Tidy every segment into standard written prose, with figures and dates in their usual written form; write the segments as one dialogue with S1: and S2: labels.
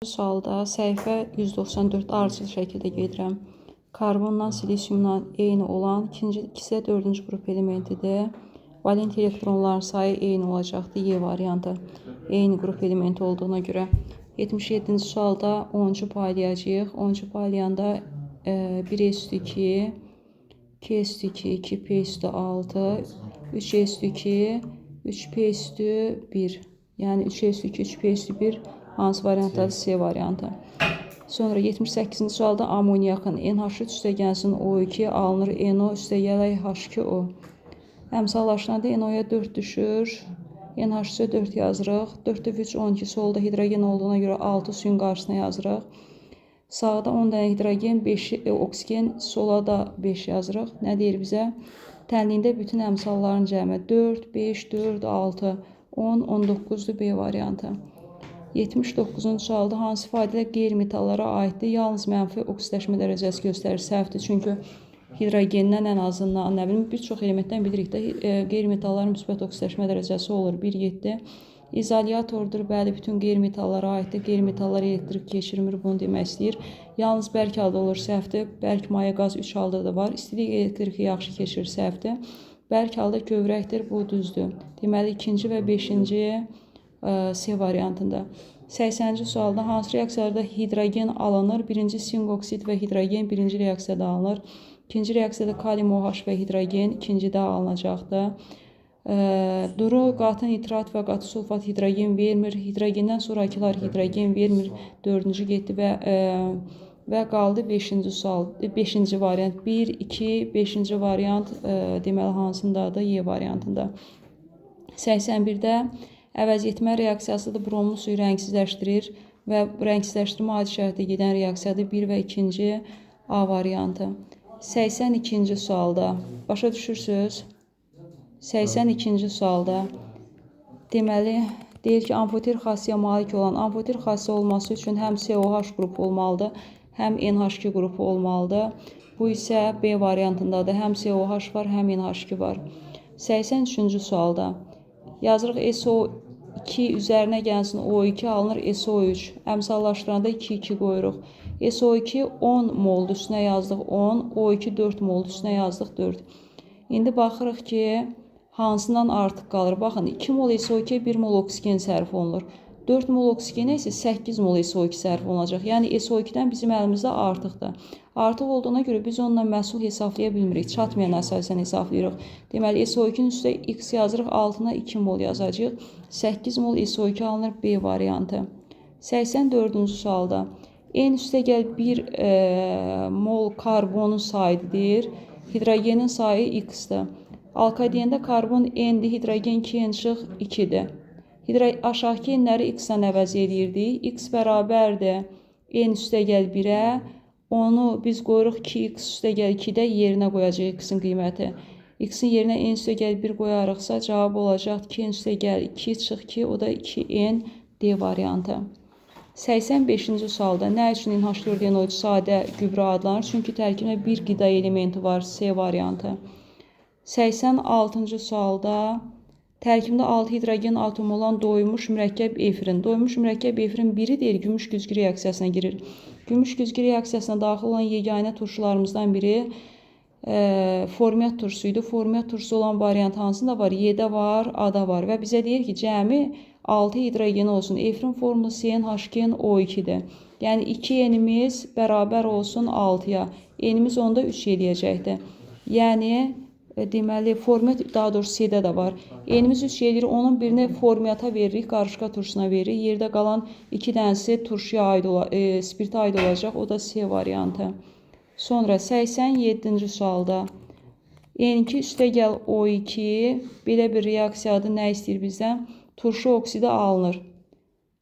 S1: Bu sualda səhifə 194 ardıcıl şəkildə gedirəm. Karbonla silisyumla eyni olan ikisi də 4-cü qrup elementidir. Valent elektronların sayı eyni olacaqdır. Y variantı eyni qrup elementi olduğuna görə. 77-ci sualda 10-cu paylayacağıq. 10-cu paylayanda 1/2, 2/2, 2/6, 3/2, 3/1. Yəni 3/2, 3/1 hansı variantdadır? C variantı. Sonra 78-ci sualda amoniyakın NH3 üstəgəlsin O2 alınır NO üstəgələ H2O. Əmsallaşdıranda NO-ya 4 düşür. NH3-ə 4 yazırıq. 4/3 12 solda hidrogen olduğuna görə 6 suyun qarşısına yazırıq. Sağda 10 dənə hidrogen, 5 oksigen, sola da 5 yazırıq. Nə deyir bizə? Tənliyində bütün əmsalların cəmi 4, 5, 4, 6, 10, 19-dur B variantı. 79-cu sualda hansı faydalı qeyri-metallara aiddir? Yalnız mənfi oksidləşmə dərəcəsi göstərir. Səhvdir, çünki hidrogendən ən azından, nə bilim, bir çox elementdən bilirik də qeyri-metalların müsbət oksidləşmə dərəcəsi olur 1,7. İzolyatordur, bəli, bütün qeyri-metallara aiddir. Qeyri-metallar elektrik keçirmir, bunu demək istəyir. Yalnız bərk halda olur, səhvdir. Bərk maya qaz 3 halda da var. İstilik elektriki yaxşı keçirir, səhvdir. Bərk halda kövrəkdir, bu düzdür. Deməli, ikinci və 5-ci C variantında. 80-ci sualda hansı reaksiyalarda hidrogen alınır? Birinci sink oksid və hidrogen birinci reaksiyada alınır. İkinci reaksiyada kalium OH və hidrogen ikincidə alınacaqdır. Duru, qatı nitrat və qatı sulfat hidrogen vermir. Hidrogenden sonrakılar hidrogen vermir. 4-cü getdi və qaldı 5-ci sual. 5-ci variant 1, 2, 5-ci variant deməli hansındadır? Y variantında. 81-də əvəz etmə reaksiyasıdır. Bromlu suyu rəngsizləşdirir və rəngsizləşdirmə adi şərtdə gedən reaksiyadır 1 və 2-ci A variantı. 82-ci sualda başa düşürsünüz? 82-ci sualda deməli deyir ki, amfoter xassiyyə malik olan amfoter xassiyyə olması üçün həm COH qrupu olmalıdır, həm NH2 qrupu olmalıdır. Bu isə B variantındadır. Həm COH var, həm NH2 var. 83-cü sualda yazırıq SO2 üzərinə gəlsin O2 alınır SO3. Əmsallaşdıranda 2 qoyuruq. SO2 10 moldur, üstünə yazdıq 10, O2 4 moldur, üstünə yazdıq 4. İndi baxırıq ki, hansından artıq qalır? Baxın, 2 mol SO2, 1 mol oksigen sərf olunur. 4 mol oksigenə isə 8 mol SO2 sərf olunacaq. Yəni SO2-dən bizim əlimizdə artıqdır. Artıq olduğuna görə biz onunla məhsul hesablaya bilmirik. Çatmayan əsasən hesablayırıq. Deməli, SO2-nin üstə X yazırıq, altına 2 mol yazacağıq. 8 mol SO2 alınır B variantı. 84-cü sualda N üstəgəl 1 mol karbonun sayıdır. Hidrogenin sayı X-dir. Alkadiyəndə karbon N-dir, hidrogen 2N çıx 2-dir. Aşağıki N-ləri X-dən əvəz edirdik. X bərabərdir N üstəgəl 1-ə. Onu biz qoyuruq 2X üstəgəl 2-də yerinə qoyacaq X-in qiyməti. X-in yerinə N üstəgəl 1 qoyarıqsa cavab olacaq 2N üstəgəl 2 çıx 2, o da 2N D variantı. 85-ci sualda nə üçün NH4NO3 sadə gübrə adlanır? Çünki tərkibində bir qida elementi var, C variantı. 86-cı sualda tərkibində 6 hidrogen atomu olan doymuş mürəkkəb efrin. Doymuş mürəkkəb efrin biri deyil, gümüş güzgü reaksiyasına girir. Gümüş güzgü reaksiyasına daxil olan yeganə turşularımızdan biri formiat turşusu idi. Formiat turşusu olan variant hansında var? Y-də var, A-da var və bizə deyir ki, cəmi 6 hidrogen olsun. Efrin formulu CnH2 O2-dir. Yəni 2N-imiz bərabər olsun 6-ya. N-imiz onda 3 eləyəcəkdir. Yəni deməli formiat daha doğrusu C-də də var. N-imiz 3 eləyir, onun birini formiata veririk, qarışqa turşusuna veririk. Yerdə qalan 2 dənəsi turşuya aid spirtə aid olacaq. O da C variantı. Sonra 87-ci sualda N2 üstəgəl O2 belə bir reaksiyadır. Nə istəyir bizdən? Turşu oksidi alınır.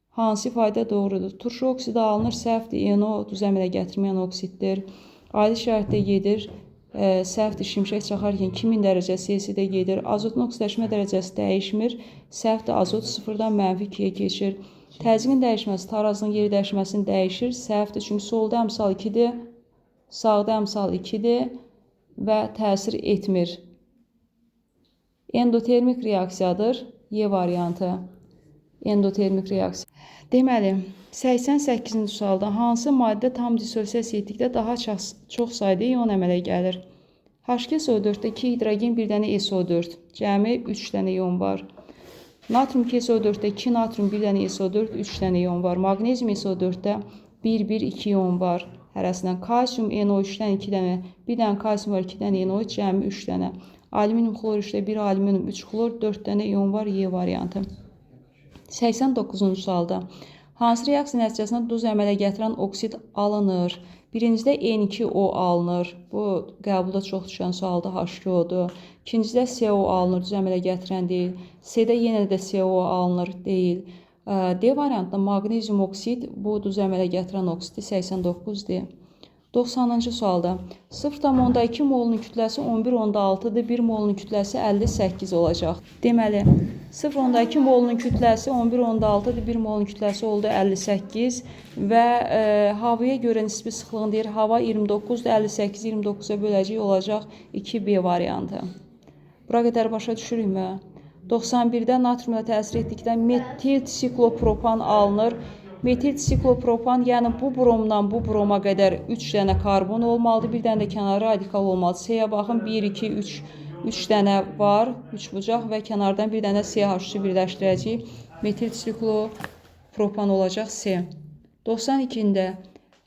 S1: Hansı fayda doğrudur? Turşu oksidi alınır, səhvdir. NO düz əmələ gətirməyən oksiddir. Adi şərtdə gedir. Səhvdir, şimşək çaxarkən 2000 dərəcə Celsiusdə gedir. Azotun oksidləşmə dərəcəsi dəyişmir. Səhvdir, azot 0-dan -2-yə keçir. Təzyiqin dəyişməsi tarazının yeri dəyişməsini dəyişir. Səhvdir, çünki solda əmsal 2-dir, sağda əmsal 2-dir və təsir etmir. Endotermik reaksiyadır. Y variantı. endotermik reaksiya. Deməli, 88-ci sualda hansı maddə tam dissosiasiya etdikdə daha çox sayda ion əmələ gəlir? H2SO4-də 2 hidrogen, 1 dənə SO4, cəmi 3 dənə ion var. Natrium SO4-də 2 natrium, 1 dənə SO4, 3 dənə ion var. Maqnezium SO4-də 1, 1, 2 ion var. Hərəsindən kalsium NO3-dən 2 dənə, 1 dənə kalsium var, 2 dənə NO3, cəmi 3 dənə. Alüminium xlor-3-də 1 alüminium, 3 xlor, 4 dənə ion var, Y variantı. 89-cu sualda hansı reaksiya nəticəsində duz əmələ gətirən oksid alınır? Birincidə N2O alınır. Bu qəbulda çox düşən sualda H2O-dur. İkincidə CO alınır, duz əmələ gətirən deyil. C-də yenə də CO alınır, deyil. D variantında maqnezium oksid, bu duz əmələ gətirən oksiddir, 89D. 90-cı sualda 0,2 molun kütləsi 11,6-dır, 1 molun kütləsi 58 olacaq. Deməli, 0,2 molun kütləsi 11,6-dır, 1 molun kütləsi oldu 58 və havaya görə nisbi sıxlığını deyir. Hava 29-dur, 58 29-a böləcək olacaq 2B variantı. Bura qədər başa düşürükmü? 91-də natriumla təsir etdikdə metil siklopropan alınır. Metil siklopropan, yəni bu bromdan bu broma qədər 3 dənə karbon olmalıdır, bir dənə də kənarı radikal olmalıdır. C-yə baxın, 1, 2, 3 dənə var, 3 bucaq və kənardan bir dənə CH3-ü birləşdirəcəyik. Metil siklopropan olacaq C. 92-də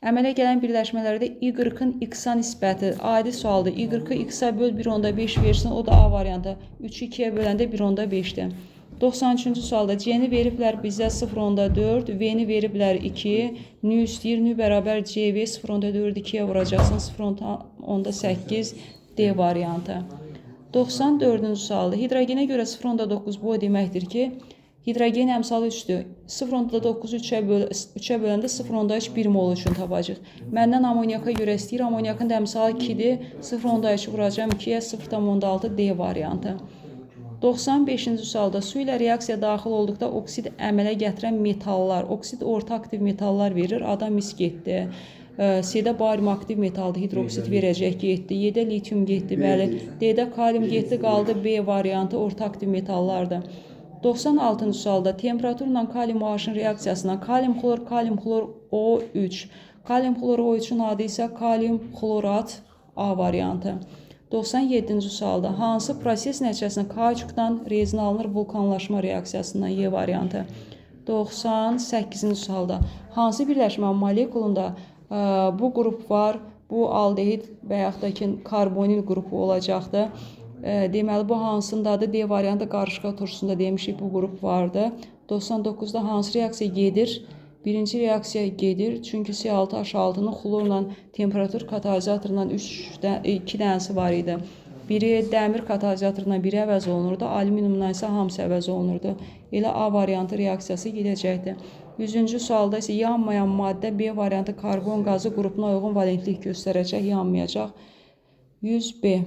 S1: əmələ gələn birləşmələrdə Y-ın X-a nisbəti adi sualdır. Y-ı X-a böl 1,5 versin, o da A variantı. 3-ü 2-yə böləndə 1,5-dir. 93-cü sualda C-ni veriblər bizə 0,4, V-ni veriblər 2, nü istəyir, nü bərabər CV 0,4 2-yə vuracaqsın, 0,8 D variantı. 94-cü sualda hidrogenə görə 0,9 bu o deməkdir ki, hidrogen əmsalı 3-dür. 0,9 3-ə böləndə 0,3 1 mol üçün tapacaq. Məndən amoniyaka görə istəyir, amoniyakın da əmsalı 2-dir, 0,3 vuracam 2-yə 0,6 D variantı. 95-ci sualda su ilə reaksiya daxil olduqda oksid əmələ gətirən metallar, oksid orta aktiv metallar verir, A-da mis getdi. C-də barium aktiv metaldır, hidroksid verəcək getdi. Y-də litium getdi, bəli. D-də kalium getdi, qaldı B variantı orta aktiv metallardır. 96-cı sualda temperaturla kalium OH-ın reaksiyasından kalium xlor O3. Kalium xlor O3-ün adı isə kalium xlorat A variantı. 97-ci sualda hansı proses nəticəsində kauçukdan rezin alınır vulkanlaşma reaksiyasından Y variantı. 98-ci sualda hansı birləşmə molekulunda bu qrup var, bu aldehid və yaxud da ki karbonil qrupu olacaqdır. Deməli, bu hansındadır? D variantı qarışqa turşusunda demişik bu qrup vardı. 99-da hansı reaksiya gedir? Birinci reaksiya gedir, çünki C6H6-nın xlorla temperatur katalizatorundan 2 dənəsi var idi. Biri dəmir katalizatorundan biri əvəz olunurdu, alüminiumdan isə hamısı əvəz olunurdu. Elə A variantı reaksiyası gedəcəkdir. 100-cü sualda isə yanmayan maddə B variantı karbon qazı qrupuna uyğun valentlik göstərəcək, yanmayacaq. 100B.